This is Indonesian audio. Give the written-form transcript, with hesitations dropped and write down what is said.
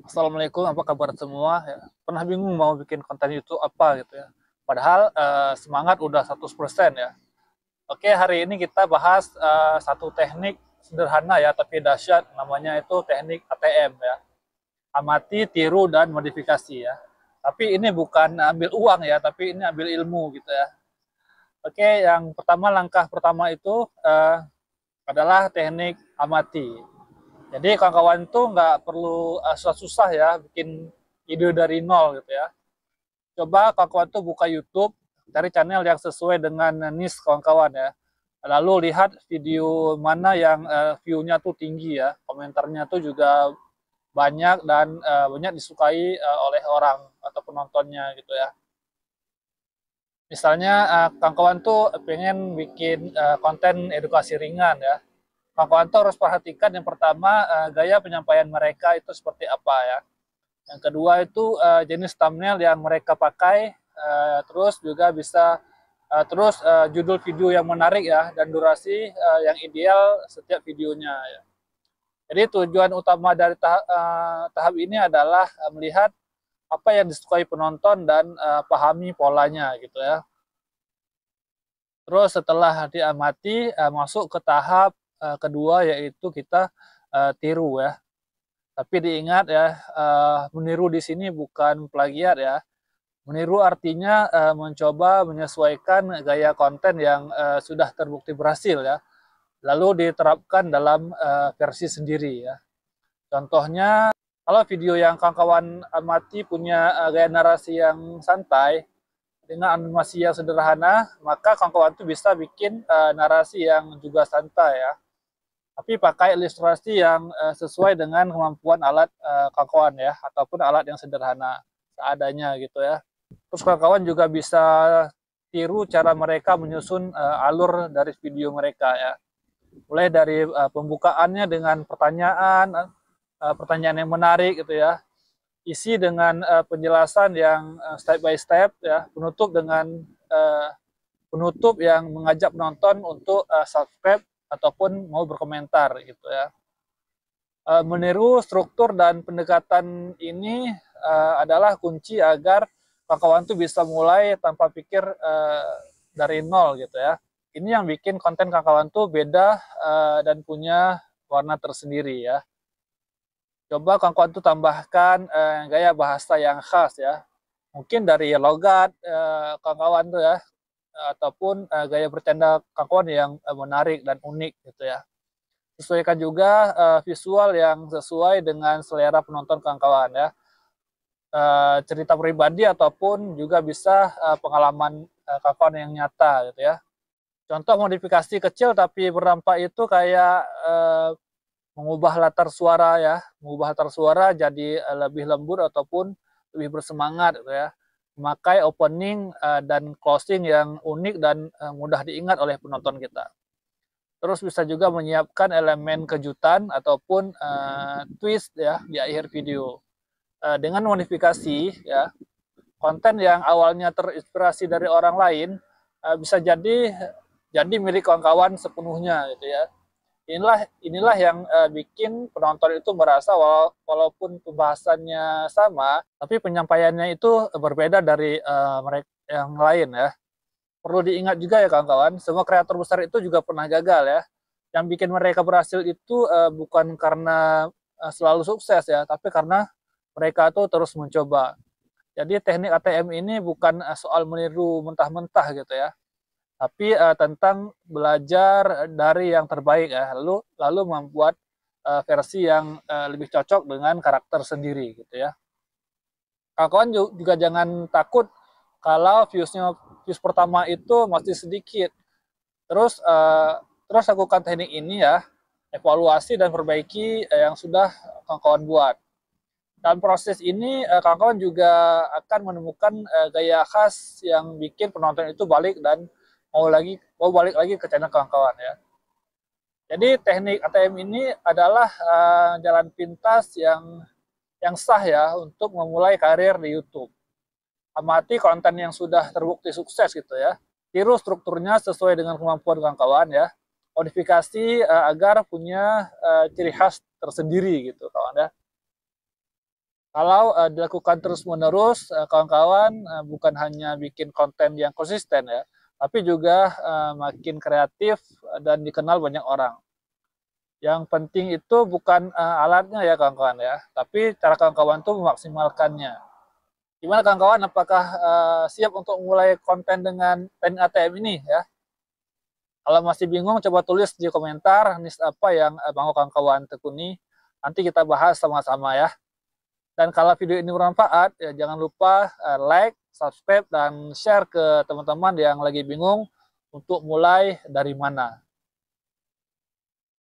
Assalamualaikum, apa kabar semua? Ya, pernah bingung mau bikin konten YouTube apa gitu ya. Padahal semangat udah 100% ya. Oke, hari ini kita bahas satu teknik sederhana ya, tapi dahsyat. Namanya itu teknik ATM ya. Amati, tiru, dan modifikasi ya. Tapi ini bukan ambil uang ya, tapi ini ambil ilmu gitu ya. Oke, yang pertama, langkah pertama itu adalah teknik amati. Jadi kawan-kawan tuh nggak perlu susah-susah ya bikin ide dari nol gitu ya. Coba kawan-kawan tuh buka YouTube, cari channel yang sesuai dengan niche kawan-kawan ya. Lalu lihat video mana yang view-nya tuh tinggi ya, komentarnya tuh juga banyak dan banyak disukai oleh orang atau penontonnya gitu ya. Misalnya kawan-kawan tuh pengen bikin konten edukasi ringan ya. Kawan-kawan tuh harus perhatikan yang pertama gaya penyampaian mereka itu seperti apa ya. Yang kedua itu jenis thumbnail yang mereka pakai, terus juga bisa judul video yang menarik ya dan durasi yang ideal setiap videonya ya. Jadi tujuan utama dari tahap ini adalah melihat apa yang disukai penonton dan pahami polanya gitu ya. Terus setelah diamati masuk ke tahap kedua yaitu kita tiru ya. Tapi diingat ya, meniru di sini bukan plagiat ya. Meniru artinya mencoba menyesuaikan gaya konten yang sudah terbukti berhasil ya, lalu diterapkan dalam versi sendiri ya. Contohnya, kalau video yang kawan-kawan amati punya gaya narasi yang santai, dengan animasi yang sederhana, maka kawan-kawan itu bisa bikin narasi yang juga santai ya. Tapi pakai ilustrasi yang sesuai dengan kemampuan alat kawan-kawan ya, ataupun alat yang sederhana seadanya gitu ya. Terus kawan-kawan juga bisa tiru cara mereka menyusun alur dari video mereka ya. Mulai dari pembukaannya dengan pertanyaan yang menarik gitu ya. Isi dengan penjelasan yang step by step ya, uh, penutup yang mengajak penonton untuk subscribe ataupun mau berkomentar gitu ya. Meniru struktur dan pendekatan ini adalah kunci agar kawan tuh bisa mulai tanpa pikir dari nol gitu ya. Ini yang bikin konten kawan tuh beda dan punya warna tersendiri ya. Coba kawan tuh tambahkan gaya bahasa yang khas ya. Mungkin dari logat kawan tuh ya, ataupun gaya bercanda kawan yang menarik dan unik gitu ya. Sesuaikan juga visual yang sesuai dengan selera penonton kawan-kawan ya. Cerita pribadi ataupun juga bisa pengalaman kawan yang nyata gitu ya. Contoh modifikasi kecil tapi berdampak itu kayak mengubah latar suara ya, mengubah latar suara jadi lebih lembut ataupun lebih bersemangat gitu ya. Memakai opening dan closing yang unik dan mudah diingat oleh penonton kita. Terus bisa juga menyiapkan elemen kejutan ataupun twist ya di akhir video. Dengan modifikasi ya, konten yang awalnya terinspirasi dari orang lain bisa jadi milik kawan-kawan sepenuhnya gitu ya. Inilah yang bikin penonton itu merasa walaupun pembahasannya sama, tapi penyampaiannya itu berbeda dari mereka yang lain ya. Perlu diingat juga ya kawan-kawan, semua kreator besar itu juga pernah gagal ya. Yang bikin mereka berhasil itu bukan karena selalu sukses ya, tapi karena mereka tuh terus mencoba. Jadi teknik ATM ini bukan soal meniru mentah-mentah gitu ya, tapi tentang belajar dari yang terbaik ya, lalu membuat versi yang lebih cocok dengan karakter sendiri gitu ya. Kawan-kawan juga jangan takut kalau views pertama itu masih sedikit. Terus terus lakukan teknik ini ya, evaluasi dan perbaiki yang sudah kawan-kawan buat. Dalam proses ini kawan-kawan juga akan menemukan gaya khas yang bikin penonton itu balik dan mau balik lagi ke channel kawan-kawan ya. Jadi teknik ATM ini adalah jalan pintas yang sah ya untuk memulai karir di YouTube. Amati konten yang sudah terbukti sukses gitu ya. Tiru strukturnya sesuai dengan kemampuan kawan-kawan ya. Modifikasi agar punya ciri khas tersendiri gitu kawan ya. Kalau dilakukan terus-menerus, kawan-kawan bukan hanya bikin konten yang konsisten ya, tapi juga makin kreatif dan dikenal banyak orang. Yang penting itu bukan alatnya ya kawan-kawan ya, tapi cara kawan-kawan tuh memaksimalkannya. Gimana kawan-kawan, apakah siap untuk mulai konten dengan teknik ATM ini ya? Kalau masih bingung, coba tulis di komentar niche apa yang mau kawan-kawan tekuni. Nanti kita bahas sama-sama ya. Dan kalau video ini bermanfaat, ya jangan lupa like, subscribe, dan share ke teman-teman yang lagi bingung untuk mulai dari mana.